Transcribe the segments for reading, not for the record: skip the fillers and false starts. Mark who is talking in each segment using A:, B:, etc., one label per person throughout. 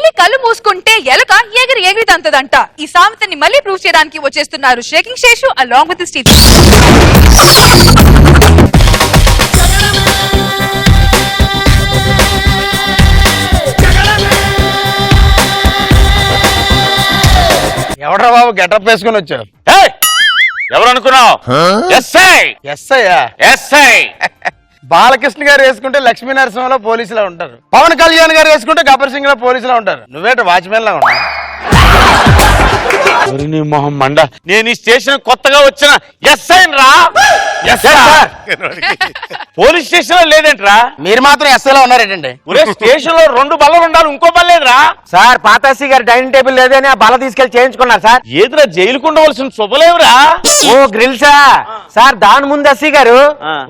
A: పిల్లి కళ్ళు మూసుకుంటే ఎలుక ఎగిరి ఎగిరి తంతదంట. ఈ సామెతని మళ్ళీ ప్రూవ్ చేయడానికి వచ్చేస్తున్నారు shaking Seshu along with Steve.
B: ఎవడ్రా బాబు గెటప్ వేసుకుని వచ్చావు?
C: ఎవరు అనుకున్నావు?
B: బాలకృష్ణ గారు వేసుకుంటే లక్ష్మీ నరసింహలో పోలీసులా ఉంటారు. పవన్ కళ్యాణ్ గారు వేసుకుంటే గబ్బర్ సింగ్ లో పోలీసులా ఉంటారు. నువ్వేట వాచ్మెన్ లా ఉన్నావు.
C: మొహం మండ. నేను ఈ స్టేషన్ కొత్తగా వచ్చిన ఎస్ఐ రా. పోలీస్ స్టేషన్ లో లేదేంట్రా?
B: మీరు మాత్రం ఎస్ఐలో ఉన్నారేటండి?
C: ఒరే స్టేషన్ లో 2 బల్లలు ఉండాలి, ఇంకో బల్లేదురా.
B: సార్ పాతాసి గారు డైనింగ్ టేబుల్ లేదని ఆ బల్ల తీసుకెళ్లి చేయించుకున్నారు సార్.
C: ఏదిరా జైలుకు ఉండవలసిన శుభలేవురా?
B: ఓ గ్రిల్సా సార్. దాని ముందు ఎస్సీ గారు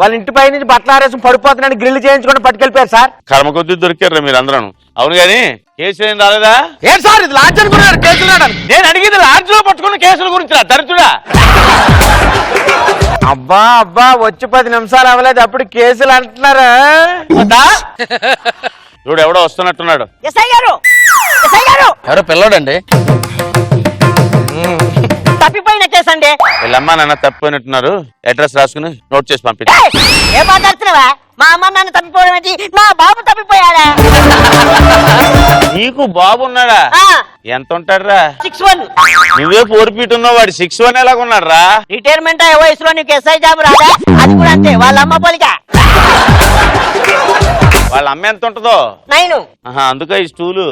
B: వాళ్ళ ఇంటి పై నుంచి బట్టలు ఆరేసి పడిపోతున్నాడు, గ్రిల్ చేయించుకుని పట్టుకెళ్ళిపోయారు సార్.
C: కర్మ కొద్ది దొరికారు మీరు అందరూ. అవును గాని కేసు ఏం రాలేదా?
B: ఏం సార్ ఇది లాడ్జ్ అనుకున్నారు కేసులు?
C: నేను అడిగేది లాడ్జ్ లో పట్టుకున్న కేసుల గురించి దరిద్రుడా.
B: అబ్బా అబ్బా వచ్చి 10 నిమిషాలు అవ్వలేదు అప్పుడు కేసులు అంటున్నారా?
C: చూడు ఎవడో వస్తున్నట్టున్నాడు.
D: ఎస్ఐ గారు, ఎస్ఐ గారు.
B: ఎవరో పిల్లోడండి.
D: తప్పిపోయిన కేసు అండి.
C: వీళ్ళమ్మ నాన్న తప్పిపోయినట్టున్నారు. అడ్రస్ రాసుకుని నోట్ చేసి పంపించు.
D: ఏం మాట్లాడుతున్నావా? మా అమ్మ నాన్న తప్పిపోవడం ఏంటి? మా బాబు తప్పిపోయాడా?
C: నీకు బాబు ఉన్నాడా? ఎంత ఉంటాడురా?
D: 6'1".
C: నువ్వే 4 feet ఉన్నావు, వాడు 6'1" ఎలాగున్నాడు రా?
D: రిటైర్మెంట్ అయ్యే వయసులో నీకు ఎస్ఐ జాబ్ రాదా? అది కూడా అంతే, వాళ్ళ అమ్మ పోలిక.
C: వాళ్ళ అమ్మ ఎంత ఉంటుందో?
D: 9.
C: అందుకే ఈ స్టూలు.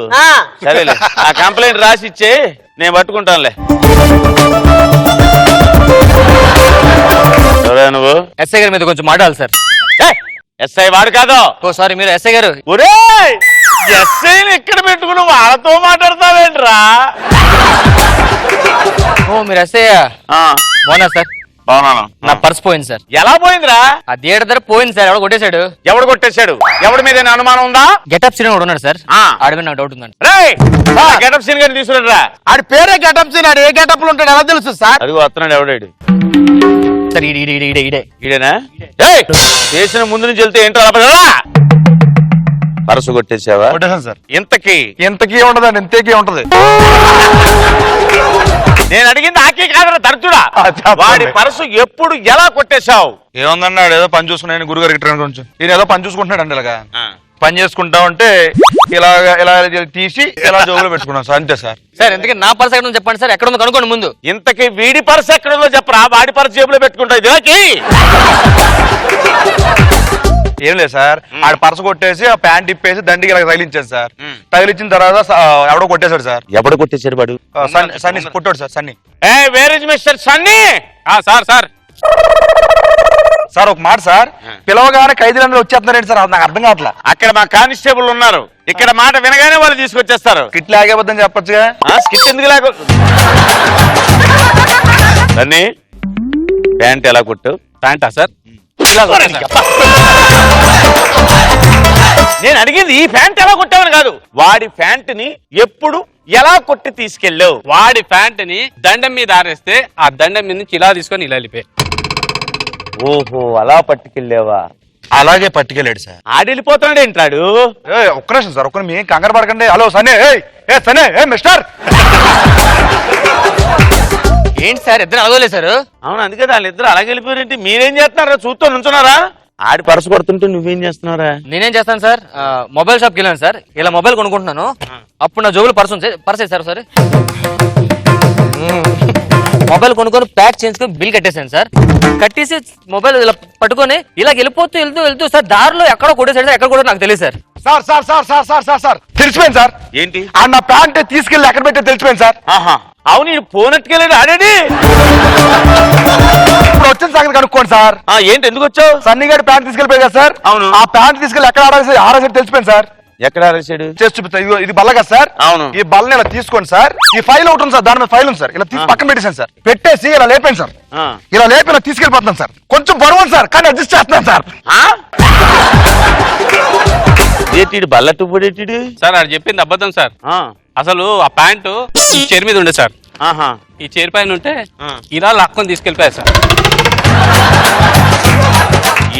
C: సరేలే ఆ కంప్లైంట్ రాసి ఇచ్చే నేను పట్టుకుంటానులే. ఎవరా నువ్వు?
E: ఎస్ఐ గారి మీద కొంచెం మాట్లాడాలి సార్.
C: ఎస్ఐ వాడు కాదు.
E: ఓ సారీ, మీరు ఎస్ఐ గారు.
C: ఒరే ఎస్ఐని ఎక్కడ పెట్టుకుని వాళ్ళతో మాట్లాడతావేంట్రా?
E: ఓ మీరు ఎస్ఐ? బాగున్నా సార్.
C: బాగున్నాను.
E: నా పర్స్ పోయింది సార్.
C: ఎలా పోయిందిరా?
E: ఆ థియేటర్ దగ్గర పోయింది సార్. ఎవడు కొట్టేశాడు.
C: ఎవడు కొట్టేశాడు? ఎవడి మీద అనుమానం ఉందా?
E: గెటప్ సీన్ కూడా ఉన్నాడు సార్. ఆడి మీద నాకు డౌట్ ఉందండి.
C: గెటప్ సీన్ గారిని తీసుకురా.
B: ఆడి పేరే గెటప్ సీన్. ఆడు ఏ గెటప్ లో ఉంటాడు ఎలా తెలుసు సార్?
C: అదిగో వస్తున్నాడు. ఎవడాడు
E: సార్?
C: ఈడేనా? చేసిన ముందు నుంచి వెళ్తే ఏంటో అలా పరసు కొట్టేసావా?
B: కొట్టేశాను సార్.
C: ఇంతకీ
B: ఉండదండి, ఇంతకీ ఉంటది.
C: నేను అడిగింది ఆకే కాదరా తరచుడా. వాడి పరసు ఎప్పుడు ఎలా కొట్టేశావు?
F: ఏముందన్నాడు ఏదో పని చూసుకున్నాను గురుగారు గిట్ట కొంచెం. ఈయన ఏదో పని చూసుకుంటున్నాడు అండి. ఇలాగా పని చేసుకుంటా ఉంటే ఇలా తీసి ఇలా జోబులో పెట్టుకున్నాను సార్. అంతే సార్.
E: సార్ ఎందుకంటే నా పర్స్ ఎక్కడ చెప్పండి సార్. ఎక్కడ ఉందో కనుక్కోండి ముందు.
C: ఇంతకీ వీడి పర్సు ఎక్కడుందో చెప్పరా. వాడి పర్సు జేబులో పెట్టుకుంటా. ఇదికి
F: ఏం లేదు సార్. ఆడ పరస కొట్టేసి ఆ ప్యాంట్ ఇప్పేసి దండికి ఇలా తగిలించాడు సార్. తగిలించిన తర్వాత ఎవడో కొట్టేశాడు సార్.
C: ఎవడు కొట్టేశాడు? వాడు
F: సన్నీ కొట్టాడు sir. Sunny.
C: Where is mister Sunny?
F: Sir sir sir ఒక మాట సార్. పిలవగానే ఖైదీలందరూ వచ్చేస్తున్నారండి సార్. నాకు అర్థం కావట్లా.
C: అక్కడ మా కానిస్టేబుల్ ఉన్నారు. ఇక్కడ మాట వినగానే వాళ్ళు తీసుకొచ్చేస్తారు.
F: స్కిట్ లాగేబద్దని చెప్పొచ్చుగా.
C: స్కిట్ ఎందుకు లాగ? సన్నీ ప్యాంట్ ఎలా కొట్టు?
E: ప్యాంటా సార్?
C: నేను అడిగింది ఈ ప్యాంట్ ఎలా కొట్టావని కాదు. వాడి ప్యాంట్ ని ఎప్పుడు ఎలా కొట్టి తీసుకెళ్ళావు?
G: వాడి ప్యాంట్ ని దండం మీద ఆరేస్తే ఆ దండం మీద నుంచి ఇలా తీసుకొని ఇలా వెళ్ళిపోయి.
C: ఓహో అలా పట్టుకెళ్ళావా?
F: అలాగే పట్టుకెళ్ళాడు సార్.
C: ఆడిపోతున్నాడు ఏంటాడు?
F: ఒక్క నిమిషం సార్, ఒక్క ఏం కంగారు పడకండి. హలో సన్నీ. సన్నీ మిస్టర్.
E: ఏంటి సార్ ఇద్దరు అలగలే సార్?
C: అవును అందుకే వాళ్ళిద్దరు అలాగే వెళ్ళిపోయారేంటి? మీరేం చేస్తున్నారా? చూస్తూ నుంచున్నారా? ఆడి పరసు కొడుతుంటే నువ్వేం చేస్తున్నారా?
E: నేనేం చేస్తాను సార్, మొబైల్ షాప్కి వెళ్ళాను సార్. ఇలా మొబైల్ కొనుక్కుంటున్నాను. అప్పుడు నా జోబులు పర్స్ ఉంది. పర్స్ వేసారు సార్. మొబైల్ కొనుక్కొని ప్యాక్ చేయించుకొని బిల్ కట్టేశాను సార్. కట్టేసి మొబైల్ ఇలా పట్టుకొని ఇలా వెళ్ళిపోతూ వెళ్తూ సార్ దారిలో ఎక్కడో కొట్టేసాడు. ఎక్కడ కూడా నాకు తెలియదు సార్.
F: సార్ తెలిసిపోయింది సార్.
C: ఏంటి?
F: ఆ నా ప్యాంట్ తీసుకెళ్ళి ఎక్కడ పెట్టే తెలిసిపోయింది సార్.
C: అవును నేను పోనట్టుకెళ్ళాడు ఆడేది.
F: ఇప్పుడు వచ్చిన సంగతి కనుక్కోండి సార్.
C: ఏంటి ఎందుకు వచ్చావు?
F: సన్నీ గారి ప్యాంట్ తీసుకెళ్ళిపోయి కదా సార్.
C: అవును.
F: ఆ ప్యాంట్ తీసుకెళ్ళి ఎక్కడ ఆరేసి తెలిసిపోయింది సార్.
C: ఎక్కడ ఆరేసాడు?
F: చేసి చూపిస్తా. ఇది బల్ల కదా సార్.
C: అవును.
F: ఈ బల్లని ఇలా తీసుకోండి సార్. ఈ ఫైల్ ఒకటి ఉంది సార్, దాని మీద ఫైల్ ఉంది సార్. ఇలా తీసి పక్కన పెట్టేసాను సార్. పెట్టేసి ఇలా లేపాను సార్. ఇలా లేపి ఇలా తీసుకెళ్ళిపోతున్నాను సార్. కొంచెం బరువు సార్ కానీ అడ్జస్ట్ చేస్తున్నాను సార్.
C: బల్లట్టుబడేటిడు
G: సార్ అది చెప్పింది అబద్ధం సార్. అసలు ఆ ప్యాంటు ఈ చైర్ మీద ఉండే సార్. ఈ చైర్ పైన ఉంటే ఇలా లాక్కొని తీసుకెళ్ళిపోయారు సార్.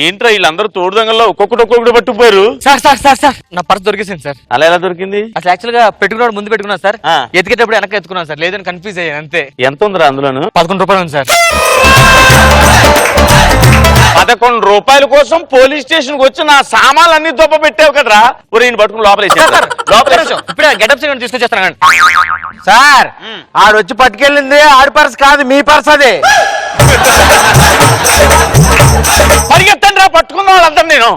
C: ఏంట్రా వీళ్ళందరూ తోడు దొంగల్లో ఒక్కొక్కటి పట్టుకుపోయారు.
E: సార్ సార్ సార్ సార్ నా పర్స్ దొరికేసింది సార్.
C: అలా ఎలా దొరికింది?
E: అసలు యాక్చువల్ గా పెట్టుకున్నాడు ముందు పెట్టుకున్నా సార్,
C: ఆ.
E: ఎతికేటప్పుడు వెనక ఎత్తుకున్నాను సార్, లేదని కన్ఫ్యూజ్ అయ్యాను అంతే.
C: ఎంత ఉందిరా అందులోను?
E: 11 రూపాయలు ఉంది సార్.
C: 11 రూపాయల కోసం పోలీస్ స్టేషన్ కి వచ్చి నా సామాన్లు అన్ని దొబ్బ పెట్టావు కదరా. ఒరే ఈయన పట్టుకుని లోపల
E: ఇప్పుడే గెటప్ సెకండ్ తీసుకొచ్చేస్తాను.
B: సార్ ఆడొచ్చి పట్టుకెళ్ళింది ఆడి పర్స్ కాదు, మీ పర్స్ అదే.
C: పరిగెత్తండి రా, పట్టుకున్న వాళ్ళందరూ. నేను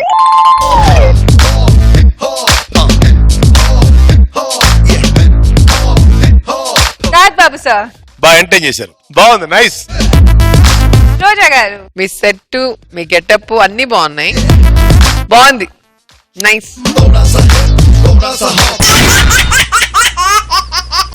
A: నాగ్ బాబు సార్,
H: బాగా ఎంటైన్ చేశారు, బాగుంది, నైస్.
A: రోజా గారు,
I: మీ సెట్ మీ గెటప్ అన్ని బాగున్నాయి, బాగుంది, నైస్.